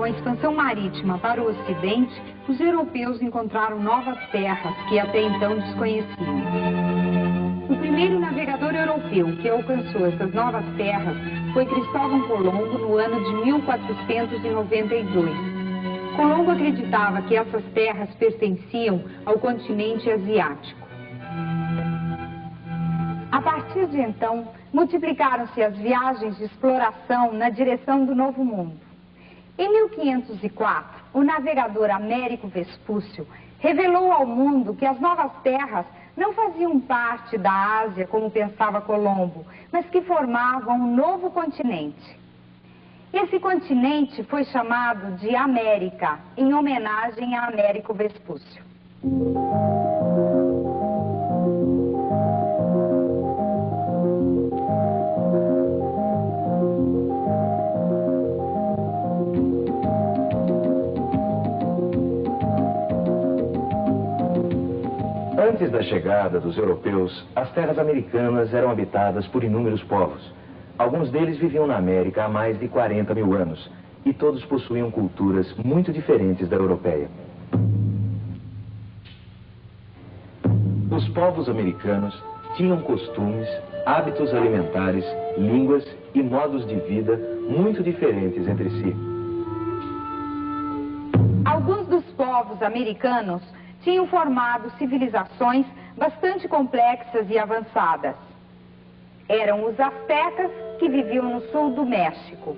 a expansão marítima para o ocidente, os europeus encontraram novas terras que até então desconheciam. O primeiro navegador europeu que alcançou essas novas terras foi Cristóvão Colombo no ano de 1492. Colombo acreditava que essas terras pertenciam ao continente asiático. A partir de então, multiplicaram-se as viagens de exploração na direção do Novo Mundo. Em 1504, o navegador Américo Vespúcio revelou ao mundo que as novas terras não faziam parte da Ásia, como pensava Colombo, mas que formavam um novo continente. Esse continente foi chamado de América, em homenagem a Américo Vespúcio. Antes da chegada dos europeus, as terras americanas eram habitadas por inúmeros povos. Alguns deles viviam na América há mais de 40 mil anos e todos possuíam culturas muito diferentes da europeia. Os povos americanos tinham costumes, hábitos alimentares, línguas e modos de vida muito diferentes entre si. Alguns dos povos americanos tinham formado civilizações bastante complexas e avançadas. Eram os astecas, que viviam no sul do México,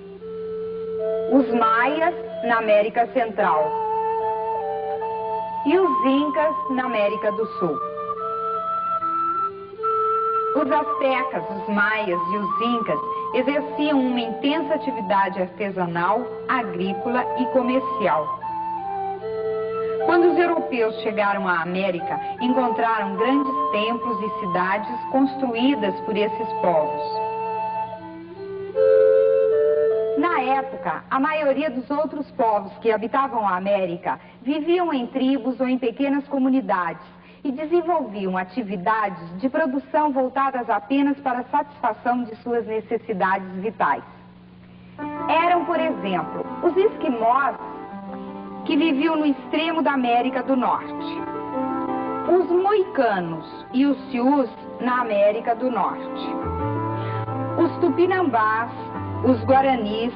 os maias, na América Central, e os incas, na América do Sul. Os astecas, os maias e os incas exerciam uma intensa atividade artesanal, agrícola e comercial. Quando os europeus chegaram à América, encontraram grandes templos e cidades construídas por esses povos. Na época, a maioria dos outros povos que habitavam a América viviam em tribos ou em pequenas comunidades e desenvolviam atividades de produção voltadas apenas para a satisfação de suas necessidades vitais. Eram, por exemplo, os esquimós, que viviam no extremo da América do Norte, os moicanos e os siús na América do Norte, os tupinambás, os guaranis,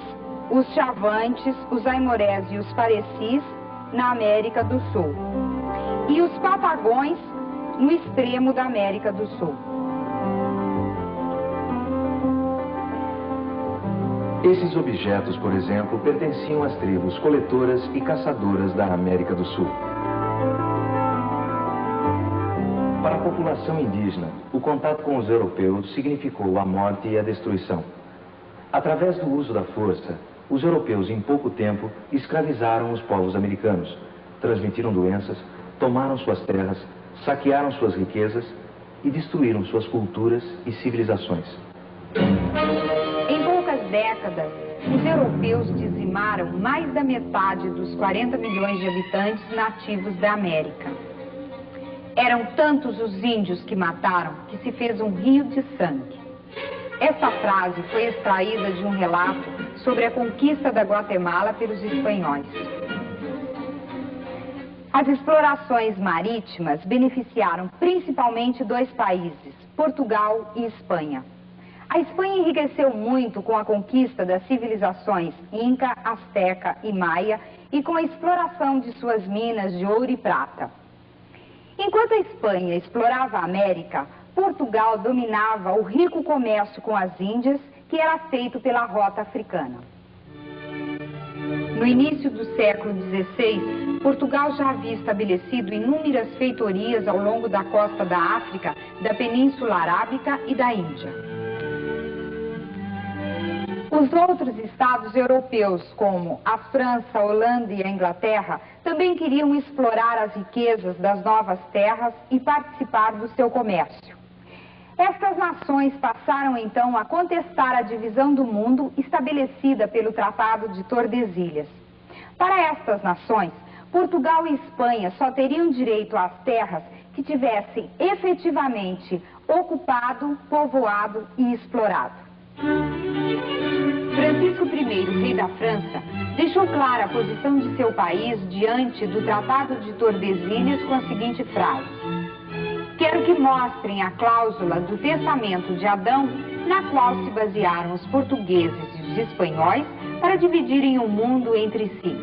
os chavantes, os aimorés e os parecis na América do Sul, e os patagões no extremo da América do Sul. Esses objetos, por exemplo, pertenciam às tribos coletoras e caçadoras da América do Sul. Para a população indígena, o contato com os europeus significou a morte e a destruição. Através do uso da força, os europeus, em pouco tempo, escravizaram os povos americanos, transmitiram doenças, tomaram suas terras, saquearam suas riquezas e destruíram suas culturas e civilizações. Em poucas décadas, os europeus dizimaram mais da metade dos 40 milhões de habitantes nativos da América. Eram tantos os índios que mataram que se fez um rio de sangue. Esta frase foi extraída de um relato sobre a conquista da Guatemala pelos espanhóis. As explorações marítimas beneficiaram principalmente dois países, Portugal e Espanha. A Espanha enriqueceu muito com a conquista das civilizações Inca, Azteca e Maia e com a exploração de suas minas de ouro e prata. Enquanto a Espanha explorava a América, Portugal dominava o rico comércio com as Índias, que era feito pela rota africana. No início do século XVI, Portugal já havia estabelecido inúmeras feitorias ao longo da costa da África, da Península Arábica e da Índia. Os outros estados europeus, como a França, a Holanda e a Inglaterra, também queriam explorar as riquezas das novas terras e participar do seu comércio. Estas nações passaram então a contestar a divisão do mundo estabelecida pelo Tratado de Tordesilhas. Para estas nações, Portugal e Espanha só teriam direito às terras que tivessem efetivamente ocupado, povoado e explorado. Francisco I, rei da França, deixou clara a posição de seu país diante do Tratado de Tordesilhas com a seguinte frase: quero que mostrem a cláusula do testamento de Adão, na qual se basearam os portugueses e os espanhóis para dividirem o mundo entre si.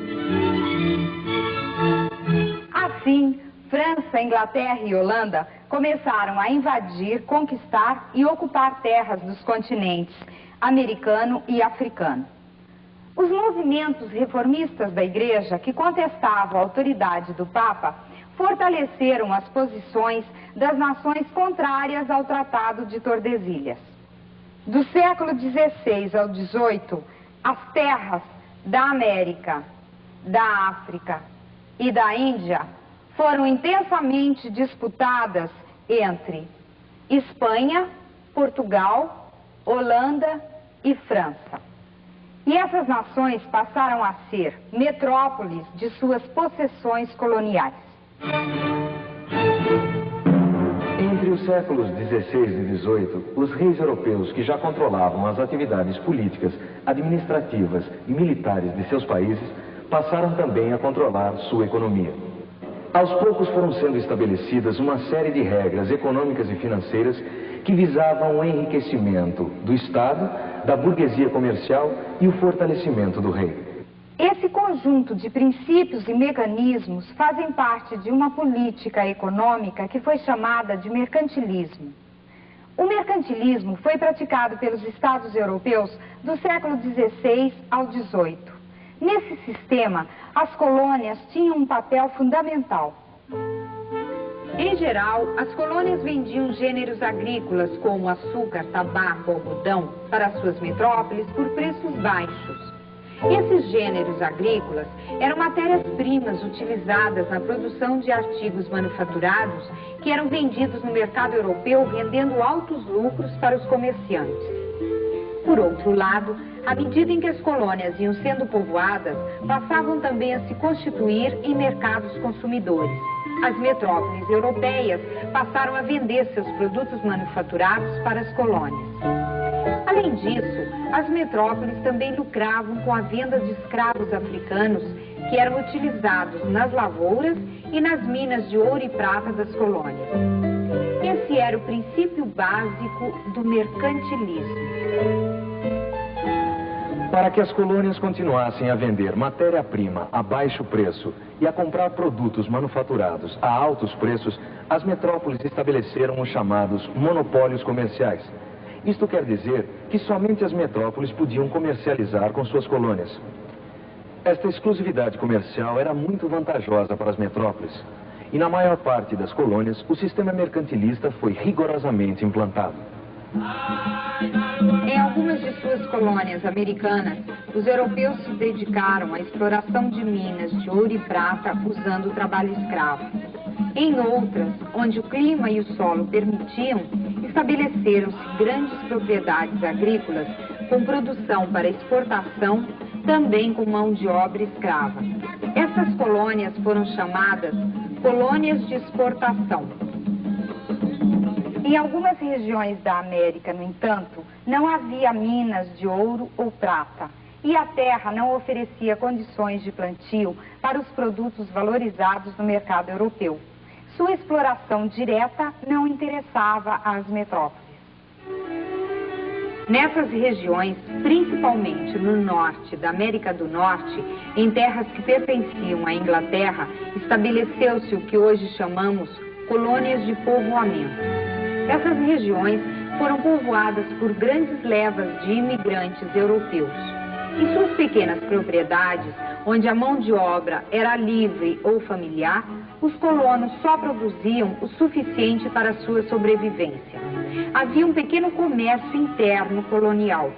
Assim, França, Inglaterra e Holanda começaram a invadir, conquistar e ocupar terras dos continentes americano e africano. Os movimentos reformistas da Igreja, que contestavam a autoridade do Papa, fortaleceram as posições das nações contrárias ao Tratado de Tordesilhas. Do século XVI ao XVIII, as terras da América, da África e da Índia foram intensamente disputadas entre Espanha, Portugal, Holanda e França. E essas nações passaram a ser metrópoles de suas possessões coloniais. Entre os séculos XVI e XVIII, os reis europeus que já controlavam as atividades políticas, administrativas e militares de seus países, passaram também a controlar sua economia. Aos poucos foram sendo estabelecidas uma série de regras econômicas e financeiras que visavam o enriquecimento do Estado, da burguesia comercial e o fortalecimento do rei. Esse conjunto de princípios e mecanismos fazem parte de uma política econômica que foi chamada de mercantilismo. O mercantilismo foi praticado pelos Estados europeus do século XVI ao XVIII. Nesse sistema, as colônias tinham um papel fundamental. Em geral, as colônias vendiam gêneros agrícolas como açúcar, tabaco, algodão para suas metrópoles por preços baixos. Esses gêneros agrícolas eram matérias-primas utilizadas na produção de artigos manufaturados que eram vendidos no mercado europeu, rendendo altos lucros para os comerciantes. Por outro lado, à medida em que as colônias iam sendo povoadas, passavam também a se constituir em mercados consumidores. As metrópoles europeias passaram a vender seus produtos manufaturados para as colônias. Além disso, as metrópoles também lucravam com a venda de escravos africanos que eram utilizados nas lavouras e nas minas de ouro e prata das colônias. Esse era o princípio básico do mercantilismo. Para que as colônias continuassem a vender matéria-prima a baixo preço e a comprar produtos manufaturados a altos preços, as metrópoles estabeleceram os chamados monopólios comerciais. Isto quer dizer que somente as metrópoles podiam comercializar com suas colônias. Esta exclusividade comercial era muito vantajosa para as metrópoles. E na maior parte das colônias, o sistema mercantilista foi rigorosamente implantado. Em algumas de suas colônias americanas, os europeus se dedicaram à exploração de minas de ouro e prata usando o trabalho escravo. Em outras, onde o clima e o solo permitiam, estabeleceram-se grandes propriedades agrícolas com produção para exportação, também com mão de obra escrava. Essas colônias foram chamadas colônias de exportação. Em algumas regiões da América, no entanto, não havia minas de ouro ou prata, e a terra não oferecia condições de plantio para os produtos valorizados no mercado europeu. Sua exploração direta não interessava às metrópoles. Nessas regiões, principalmente no norte da América do Norte, em terras que pertenciam à Inglaterra, estabeleceu-se o que hoje chamamos colônias de povoamento. Essas regiões foram povoadas por grandes levas de imigrantes europeus. Em suas pequenas propriedades, onde a mão de obra era livre ou familiar, os colonos só produziam o suficiente para a sua sobrevivência. Havia um pequeno comércio interno colonial.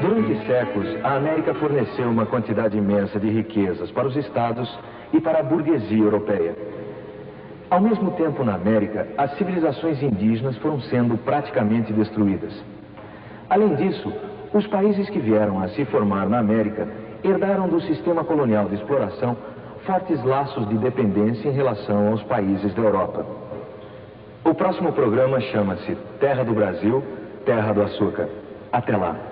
Durante séculos, a América forneceu uma quantidade imensa de riquezas para os estados e para a burguesia europeia. Ao mesmo tempo, na América, as civilizações indígenas foram sendo praticamente destruídas. Além disso, os países que vieram a se formar na América herdaram do sistema colonial de exploração fortes laços de dependência em relação aos países da Europa. O próximo programa chama-se Terra do Brasil, Terra do Açúcar. Até lá!